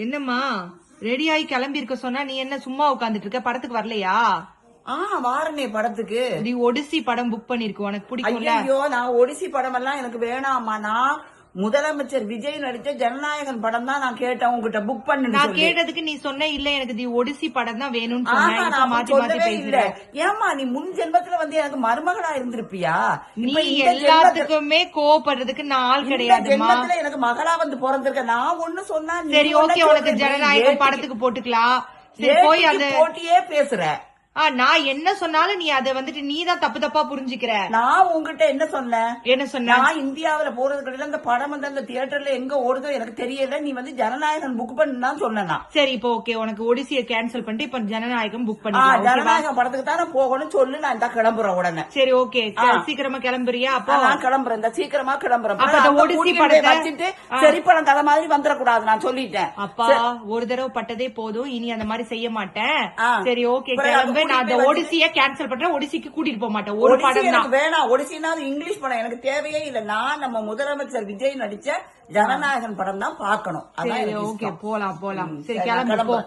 என்னம்மா ரெடி ஆகி கிளம்பி இருக்க சொன்னா நீ என்ன சும்மா உட்காந்துட்டு இருக்க? படத்துக்கு வரலையா? வாரனே படத்துக்கு. நீ ஒடிசி படம் புக் பண்ணிருக்கு, உனக்கு பிடிக்கும்ல? ஐயோ, நான் ஒடிசி படம் எல்லாம் எனக்கு வேணாமா. நான் முதலமைச்சர் விஜய் நடிச்ச ஜனநாயகன் படம் தான் நான் கேட்டேன் உங்ககிட்ட புக் பண்ணு. நான் கேட்டதுக்கு நீ சொன்ன இல்ல எனக்கு தி ஒடிசி படம் தான் வேணும்னு சொன்ன. மாத்தி மாத்தி பேசுற. ஏமா நீ முன் ஜென்மத்துல வந்து எனக்கு மருமகளா இருந்திருப்பியா? நீ எல்லாத்துக்குமே கோவப்படுறதுக்கு நான் ஆள் கிடையாதுமா. எனக்கு மகளா வந்து பிறந்திருக்க. நான் ஒண்ணு சொன்னா சரி ஓகே, உனக்கு ஜனநாயகம் படத்துக்கு போட்டுக்கலாம். சரி போய் அந்த போட்டியே பேசுற. நான் என்ன சொன்னாலும் நீ அதை வந்துட்டு நீ தான் தப்பு தப்பா புரிஞ்சுக்கிற. நான் உங்ககிட்ட என்ன சொன்னேன்? என்ன சொன்ன? நான் இந்தியாவில போறது கிடையாது. அந்த படம் வந்து அந்த தியேட்டர்ல எங்க ஓடுதோ எனக்கு தெரியல. நீ வந்து ஜனநாயகம் புக் பண்ணு சொன்னா. சரி இப்போ ஓகே, உனக்கு ஒடிசியை கேன்சல் பண்ணிட்டு இப்ப ஜனநாயகம் புக் பண்ணி. ஜனநாயகம் படத்துக்கு தானே போகணும் சொல்லு. நான் இந்த கிளம்புறேன் உடனே. சரி ஓகே, சீக்கிரமா கிளம்புறியா? அப்போ நான் கிளம்புறேன். இந்த சீக்கிரமா கிளம்புறேன். ஒடிசி படத்தை வச்சுட்டு சரி படம் கதை மாதிரி வந்துடக்கூடாது. நான் சொல்லிட்டேன். அப்பா ஒரு தடவை பட்டதே போதும், இனி அந்த மாதிரி செய்ய மாட்டேன். சரி ஓகே கிளம்பு. நான் அந்த ஒடிசி கேன்சல் பண்றேன். ஒடிசிக்கு கூட்டிட்டு போக மாட்டேன். ஒரு படம் தான் வேணாம். ஒடிசினா இங்கிலீஷ் படம் எனக்கு தேவையே இல்ல. நான் நம்ம முதலமைச்சர் விஜய் நடிச்ச ஜனநாயகன் படம் தான் பாக்கணும். ஓகே போலாம். சரி கிளம்பு.